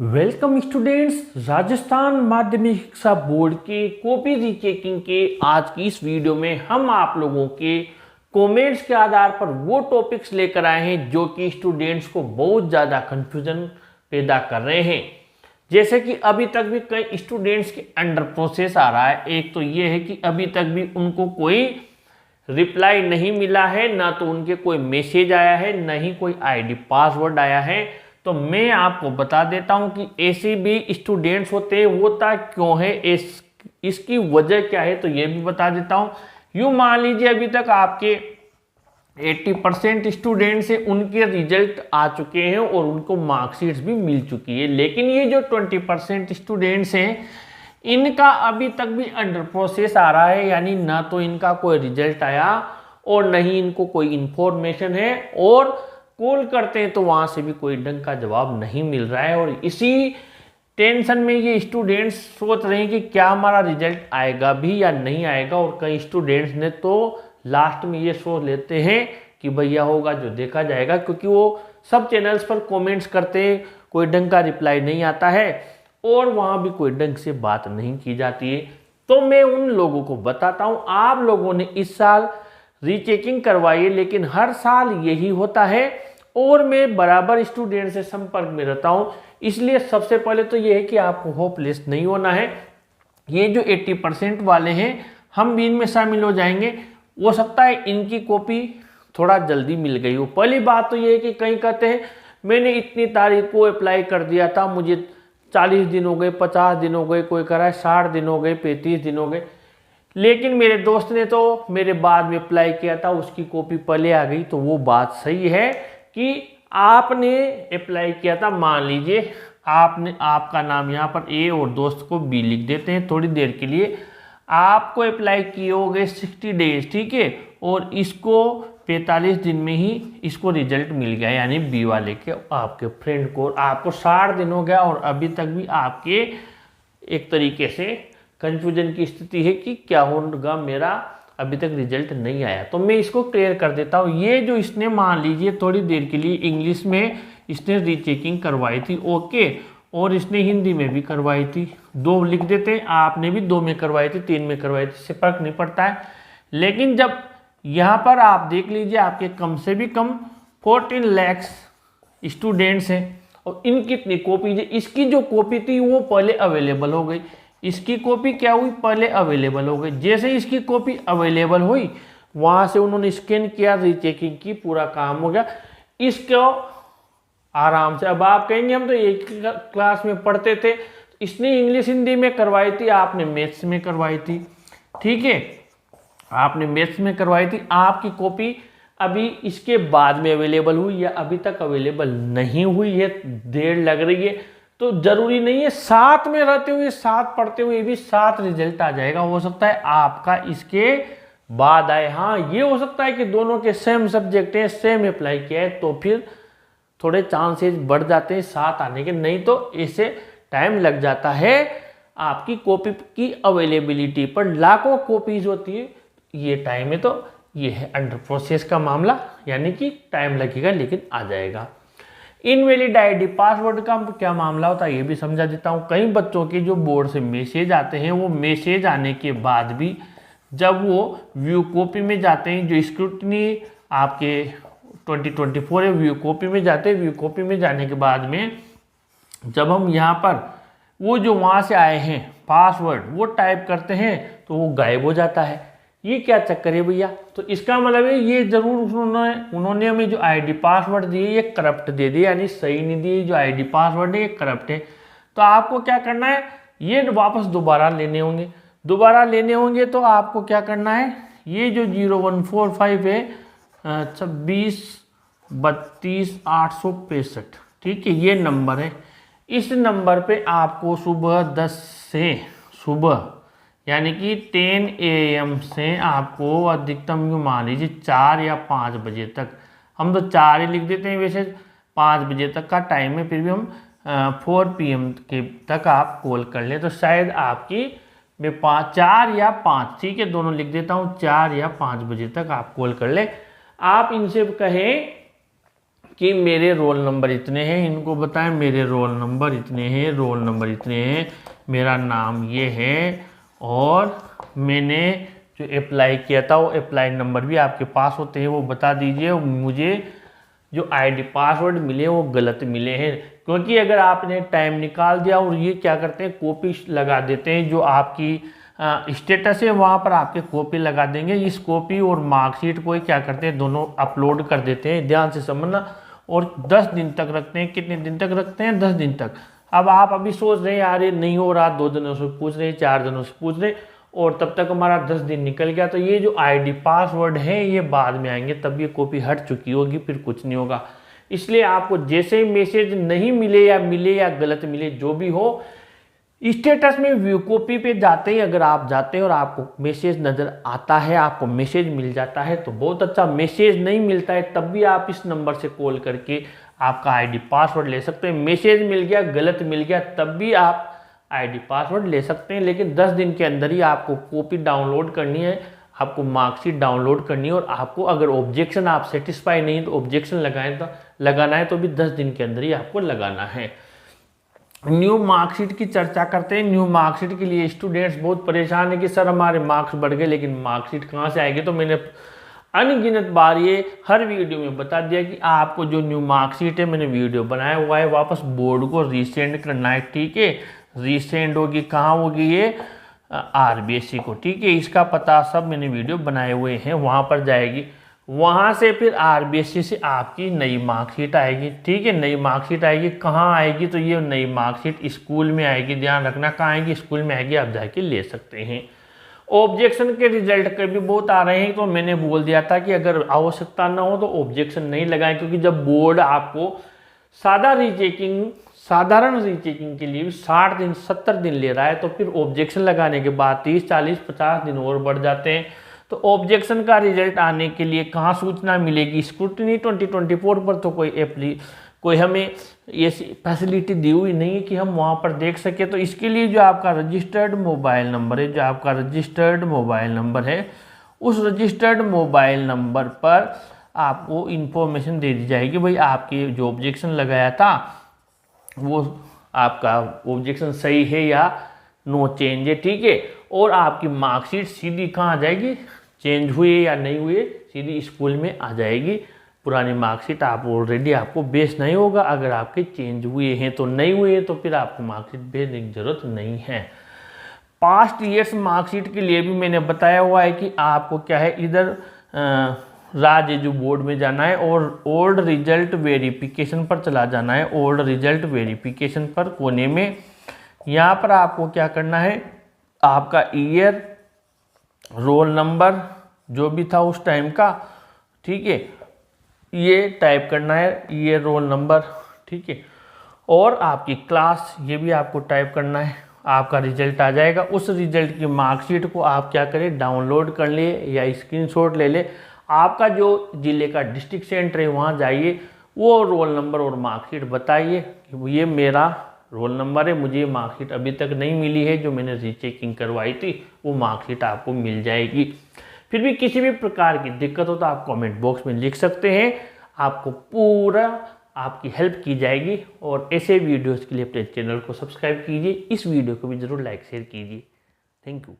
Welcome students, Rajasthan माध्यमिक शिक्षा board के कॉपी रीचेकिंग के आज की इस वीडियो में हम आप लोगों के कमेंट्स के आधार पर वो टॉपिक्स लेकर आए हैं जो कि स्टूडेंट्स को बहुत ज़्यादा कंफ्यूजन पैदा कर रहे हैं। जैसे कि अभी तक भी कई स्टूडेंट्स के अंडर प्रोसेस आ रहा है। एक तो ये है कि अभी तक भी उनको कोई रिप्लाई नहीं मिला है, ना तो उनके कोई मैसेज आया है, न ही कोई आईडी पासवर्ड आया है। तो मैं आपको बता देता हूं कि ऐसे भी स्टूडेंट्स होते हैं, होता क्यों है, इसकी वजह क्या है, तो ये भी बता देता हूं। यूं मान लीजिए अभी तक आपके 80% स्टूडेंट्स हैं, उनके रिजल्ट आ चुके हैं और उनको मार्कशीट्स भी मिल चुकी है, लेकिन ये जो 20% स्टूडेंट्स हैं इनका अभी तक भी अंडर प्रोसेस आ रहा है, यानी ना तो इनका कोई रिजल्ट आया और न ही इनको कोई इंफॉर्मेशन है, और कॉल करते हैं तो वहां से भी कोई ढंग का जवाब नहीं मिल रहा है। और इसी टेंशन में ये स्टूडेंट्स सोच रहे हैं कि क्या हमारा रिजल्ट आएगा भी या नहीं आएगा। और कई स्टूडेंट्स ने तो लास्ट में ये सोच लेते हैं कि भैया होगा जो देखा जाएगा, क्योंकि वो सब चैनल्स पर कमेंट्स करते हैं, कोई ढंग का रिप्लाई नहीं आता है और वहां भी कोई ढंग से बात नहीं की जाती है। तो मैं उन लोगों को बताता हूं, आप लोगों ने इस साल रीचेकिंग करवाई है, लेकिन हर साल यही होता है और मैं बराबर स्टूडेंट से संपर्क में रहता हूं। इसलिए सबसे पहले तो यह है कि आपको होपलेस नहीं होना है। ये जो 80% वाले हैं, हम भी इनमें शामिल हो जाएंगे। हो सकता है इनकी कॉपी थोड़ा जल्दी मिल गई हो। पहली बात तो ये है कि कहीं कहते हैं मैंने इतनी तारीख को अप्लाई कर दिया था, मुझे 40 दिन हो गए, 50 दिन हो गए, कोई कह रहा है 60 दिन हो गए, 35 दिन हो गए, लेकिन मेरे दोस्त ने तो मेरे बाद में अप्लाई किया था, उसकी कॉपी पहले आ गई। तो वो बात सही है कि आपने अप्लाई किया था, मान लीजिए आपने, आपका नाम यहाँ पर ए और दोस्त को बी लिख देते हैं थोड़ी देर के लिए। आपको अप्लाई किए हो गए 60 डेज, ठीक है, और इसको 45 दिन में ही इसको रिजल्ट मिल गया, यानी बी वाले के आपके फ्रेंड को। आपको 60 दिन हो गया और अभी तक भी आपके एक तरीके से कंफ्यूजन की स्थिति है कि क्या होगा, मेरा अभी तक रिजल्ट नहीं आया। तो मैं इसको क्लियर कर देता हूँ। ये जो इसने मान लीजिए थोड़ी देर के लिए इंग्लिश में इसने रीचेकिंग करवाई थी, ओके, और इसने हिंदी में भी करवाई थी, 2 लिख देते हैं। आपने भी 2 में करवाई थी, 3 में करवाई थी, इससे फर्क नहीं पड़ता है। लेकिन जब यहाँ पर आप देख लीजिए आपके कम से भी कम 14 लाख स्टूडेंट्स हैं और इन कितनी कॉपीज है। इसकी जो कॉपी थी वो पहले अवेलेबल हो गई, इसकी कॉपी क्या हुई, पहले अवेलेबल हो गई। जैसे ही इसकी कॉपी अवेलेबल हुई वहां से उन्होंने स्कैन किया, रीचेकिंग की, पूरा काम हो गया। इसको आराम से, अब आप कहेंगे हम तो एक क्लास में पढ़ते थे, इसने इंग्लिश हिंदी में करवाई थी, आपने मैथ्स में करवाई थी, ठीक है, आपने मैथ्स में करवाई थी। आपकी कॉपी अभी इसके बाद में अवेलेबल हुई या अभी तक अवेलेबल नहीं हुई है, देर लग रही है, तो जरूरी नहीं है साथ में रहते हुए, साथ पढ़ते हुए भी साथ रिजल्ट आ जाएगा। हो सकता है आपका इसके बाद आए। हाँ, ये हो सकता है कि दोनों के सेम सब्जेक्ट है, सेम अप्लाई किया है, तो फिर थोड़े चांसेस बढ़ जाते हैं साथ आने के, नहीं तो ऐसे टाइम लग जाता है। आपकी कॉपी की अवेलेबिलिटी पर लाखों कॉपीज होती है, ये टाइम है, तो ये है अंडर प्रोसेस का मामला, यानी कि टाइम लगेगा लेकिन आ जाएगा। इनवैलिड आईडी पासवर्ड का क्या मामला होता है ये भी समझा देता हूँ। कई बच्चों के जो बोर्ड से मैसेज आते हैं, वो मैसेज आने के बाद भी जब वो व्यू कॉपी में जाते हैं, जो स्क्रूटनी आपके 2024 है, व्यू कॉपी में जाते हैं, व्यू कॉपी में जाने के बाद में जब हम यहाँ पर वो जो वहाँ से आए हैं पासवर्ड वो टाइप करते हैं तो वो गायब हो जाता है। ये क्या चक्कर है भैया? तो इसका मतलब है ये जरूर उन्होंने हमें जो आईडी पासवर्ड दिए ये करप्ट दे दिए, यानी सही नहीं दिए। जो आईडी पासवर्ड है ये करप्ट है। तो आपको क्या करना है, ये वापस दोबारा लेने होंगे। दोबारा लेने होंगे तो आपको क्या करना है, ये जो 0145 है 26 32 865, ठीक है, ये नंबर है। इस नंबर पे आपको सुबह 10 से सुबह यानी कि 10 AM से आपको अधिकतम यूँ मान लीजिए 4 या 5 बजे तक, हम तो 4 ही लिख देते हैं, वैसे 5 बजे तक का टाइम है, फिर भी हम 4 PM के तक आप कॉल कर लें तो शायद आपकी मैं 4 या 5, ठीक है, दोनों लिख देता हूँ, 4 या 5 बजे तक आप कॉल कर लें। आप इनसे कहें कि मेरे रोल नंबर इतने हैं, इनको बताएं मेरे रोल नंबर इतने हैं, रोल नंबर इतने हैं, मेरा नाम ये है, और मैंने जो अप्लाई किया था वो अप्लाई नंबर भी आपके पास होते हैं, वो बता दीजिए। मुझे जो आईडी पासवर्ड मिले वो गलत मिले हैं, क्योंकि अगर आपने टाइम निकाल दिया और ये क्या करते हैं कॉपी लगा देते हैं, जो आपकी स्टेटस है वहाँ पर आपके कॉपी लगा देंगे। इस कॉपी और मार्कशीट को क्या करते हैं दोनों अपलोड कर देते हैं, ध्यान से समझना, और 10 दिन तक रखते हैं। कितने दिन तक रखते हैं? 10 दिन तक। अब आप अभी सोच रहे हैं यार ये नहीं हो रहा, 2 दिनों से पूछ रहे, 4 दिनों से पूछ रहे, और तब तक हमारा 10 दिन निकल गया, तो ये जो आईडी पासवर्ड है ये बाद में आएंगे, तब ये कॉपी हट चुकी होगी, फिर कुछ नहीं होगा। इसलिए आपको जैसे ही मैसेज नहीं मिले या गलत मिले, जो भी हो, स्टेटस में व्यू कॉपी पे जाते ही अगर आप जाते हैं और आपको मैसेज नज़र आता है, आपको मैसेज मिल जाता है तो बहुत अच्छा। मैसेज नहीं मिलता है तब भी आप इस नंबर से कॉल करके आपका आईडी पासवर्ड ले सकते हैं। मैसेज मिल गया, गलत मिल गया, तब भी आप आईडी पासवर्ड ले सकते हैं, लेकिन 10 दिन के अंदर ही आपको कॉपी डाउनलोड करनी है, आपको मार्कशीट डाउनलोड करनी है, और आपको अगर ऑब्जेक्शन आप सेटिस्फाई नहीं तो ऑब्जेक्शन लगाना है तो भी 10 दिन के अंदर ही आपको लगाना है। न्यू मार्कशीट की चर्चा करते हैं। न्यू मार्कशीट के लिए स्टूडेंट्स बहुत परेशान है कि सर हमारे मार्क्स बढ़ गए लेकिन मार्कशीट कहाँ से आएगी। तो मैंने अनगिनत बार ये हर वीडियो में बता दिया कि आपको जो न्यू मार्कशीट है, मैंने वीडियो बनाया हुआ है, वापस बोर्ड को रीसेंड करना है, ठीक है। रीसेंड होगी, कहाँ होगी ये? RBSC को, ठीक है। इसका पता सब मैंने वीडियो बनाए हुए हैं, वहाँ पर जाएगी। वहाँ से फिर RBSC से आपकी नई मार्कशीट आएगी, ठीक है। नई मार्कशीट आएगी, कहाँ आएगी? तो ये नई मार्कशीट स्कूल में आएगी, ध्यान रखना कहाँ आएगी? स्कूल में आएगी, आप जाके ले सकते हैं। ऑब्जेक्शन के रिजल्ट के भी बहुत आ रहे हैं, तो मैंने बोल दिया था कि अगर आवश्यकता ना हो तो ऑब्जेक्शन नहीं लगाएं, क्योंकि जब बोर्ड आपको साधारण रीचेकिंग के लिए भी 60 दिन 70 दिन ले रहा है, तो फिर ऑब्जेक्शन लगाने के बाद 30 40 50 दिन और बढ़ जाते हैं। तो ऑब्जेक्शन का रिजल्ट आने के लिए कहाँ सूचना मिलेगी? स्क्रूटनी 2024 पर तो कोई हमें ये फैसिलिटी दी हुई नहीं है कि हम वहाँ पर देख सके। तो इसके लिए जो आपका रजिस्टर्ड मोबाइल नंबर है, उस रजिस्टर्ड मोबाइल नंबर पर आपको इंफॉर्मेशन दे दी जाएगी, भाई आपके जो ऑब्जेक्शन लगाया था वो आपका ऑब्जेक्शन सही है या नो चेंज है, ठीक है। और आपकी मार्कशीट सीधी कहाँ आ जाएगी? चेंज हुए या नहीं हुए, सीधी स्कूल में आ जाएगी। पुरानी मार्कशीट आप ऑलरेडी आपको बेचना ही होगा। अगर आपके चेंज हुए हैं तो नहीं हुए तो फिर आपको मार्कशीट भेजने की जरूरत नहीं है। पास्ट ईयर्स मार्कशीट के लिए भी मैंने बताया हुआ है कि आपको क्या है, इधर राज्य जो बोर्ड में जाना है और ओल्ड रिजल्ट वेरिफिकेशन पर चला जाना है। ओल्ड रिजल्ट वेरिफिकेशन पर कोने में यहाँ पर आपको क्या करना है, आपका ईयर, रोल नंबर जो भी था उस टाइम का, ठीक है, ये टाइप करना है, ये रोल नंबर, ठीक है, और आपकी क्लास ये भी आपको टाइप करना है। आपका रिजल्ट आ जाएगा। उस रिजल्ट की मार्कशीट को आप क्या करें, डाउनलोड कर ले या स्क्रीनशॉट ले ले। आपका जो जिले का डिस्ट्रिक्ट सेंटर है वहाँ जाइए, वो रोल नंबर और मार्कशीट बताइए कि ये मेरा रोल नंबर है, मुझे मार्कशीट अभी तक नहीं मिली है, जो मैंने रीचेकिंग करवाई थी वो मार्कशीट आपको मिल जाएगी। फिर भी किसी भी प्रकार की दिक्कत हो तो आप कमेंट बॉक्स में लिख सकते हैं, आपको पूरा आपकी हेल्प की जाएगी। और ऐसे वीडियोस के लिए अपने चैनल को सब्सक्राइब कीजिए, इस वीडियो को भी ज़रूर लाइक शेयर कीजिए। Thank you.